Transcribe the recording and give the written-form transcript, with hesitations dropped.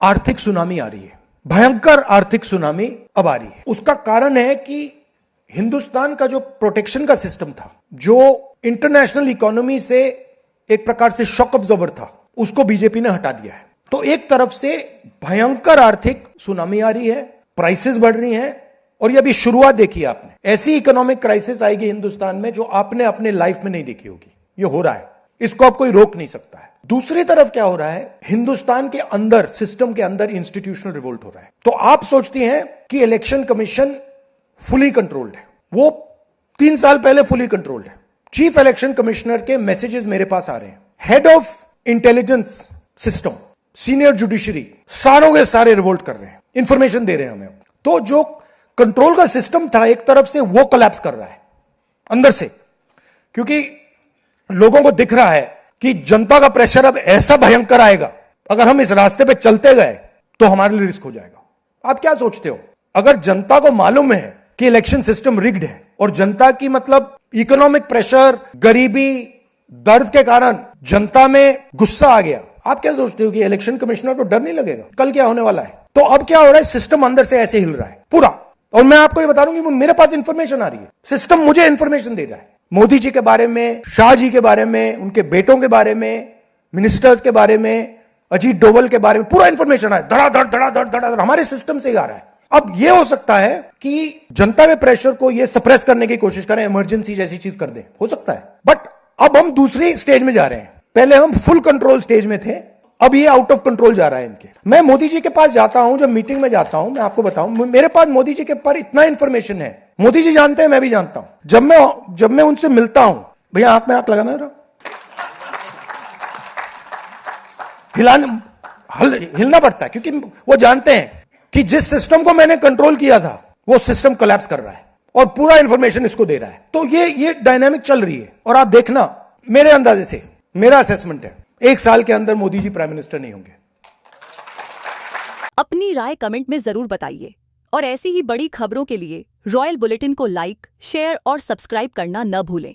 आर्थिक सुनामी आ रही है, भयंकर आर्थिक सुनामी अब आ रही है। उसका कारण है कि हिंदुस्तान का जो प्रोटेक्शन का सिस्टम था, जो इंटरनेशनल इकोनॉमी से एक प्रकार से शॉक अब्जॉर्बर था, उसको बीजेपी ने हटा दिया है। तो एक तरफ से भयंकर आर्थिक सुनामी आ रही है, प्राइसेस बढ़ रही हैं, और ये अभी शुरुआत देखी आपने। ऐसी इकोनॉमिक क्राइसिस आएगी हिंदुस्तान में जो आपने अपने लाइफ में नहीं देखी होगी। ये हो रहा है, इसको आप कोई रोक नहीं सकता है। दूसरी तरफ क्या हो रहा है, हिंदुस्तान के अंदर, सिस्टम के अंदर इंस्टीट्यूशनल रिवोल्ट हो रहा है। तो आप सोचती हैं कि इलेक्शन कमीशन फुली कंट्रोल्ड है। वो 3 साल पहले फुली कंट्रोल्ड है। चीफ इलेक्शन कमिश्नर के मैसेजेस मेरे पास आ रहे हैं। Head of intelligence system, senior judiciary, सारों के सारे रिवोल्ट कर रहे हैं, इंफॉर्मेशन दे रहे हैं हमें। तो जो कंट्रोल का सिस्टम था एक तरफ से, वो कोलैप्स कर रहा है अंदर से, क्योंकि लोगों को दिख रहा है कि जनता का प्रेशर अब ऐसा भयंकर आएगा, अगर हम इस रास्ते पे चलते गए तो हमारे लिए रिस्क हो जाएगा। आप क्या सोचते हो, अगर जनता को मालूम है कि इलेक्शन सिस्टम रिग्ड है और जनता की मतलब इकोनॉमिक प्रेशर, गरीबी, दर्द के कारण जनता में गुस्सा आ गया, आप क्या सोचते हो कि इलेक्शन कमिश्नर को डर नहीं लगेगा कल क्या होने वाला है? तो अब क्या हो रहा है, सिस्टम अंदर से ऐसे हिल रहा है पूरा। और मैं आपको ये बता दूं कि मेरे पास इंफॉर्मेशन आ रही है, सिस्टम मुझे इंफॉर्मेशन दे रहा है, मोदी जी के बारे में, शाह जी के बारे में, उनके बेटों के बारे में, मिनिस्टर्स के बारे में, अजीत डोवल के बारे में, पूरा इंफॉर्मेशन है, धड़ाधड़ धड़ाधड़ धड़ाधड़ हमारे सिस्टम से ही आ रहा है। अब यह हो सकता है कि जनता के प्रेशर को यह सप्रेस करने की कोशिश करें, इमरजेंसी जैसी चीज कर दें, हो सकता है। बट अब हम दूसरी स्टेज में जा रहे हैं। पहले हम फुल कंट्रोल स्टेज में थे, अब ये आउट ऑफ कंट्रोल जा रहा है इनके। मैं मोदी जी के पास जाता हूं, जब मीटिंग में जाता हूं, मैं आपको बताऊं, मेरे पास मोदी जी के पर इतना इंफॉर्मेशन है, मोदी जी जानते हैं, मैं भी जानता हूं। जब मैं उनसे मिलता हूं, भैया आंख में आंख लगाना रहा, हिलना पड़ता है, क्योंकि वो जानते हैं कि जिस सिस्टम को मैंने कंट्रोल किया था वो सिस्टम कोलैप्स कर रहा है और पूरा इंफॉर्मेशन इसको दे रहा है। तो ये डायनामिक चल रही है। और आप देखना, मेरे अंदाजे से, मेरा असेसमेंट है, 1 साल के अंदर मोदी जी प्राइम मिनिस्टर नहीं होंगे। अपनी राय कमेंट में जरूर बताइए और ऐसी ही बड़ी खबरों के लिए रॉयल बुलेटिन को लाइक, शेयर और सब्सक्राइब करना न भूलें।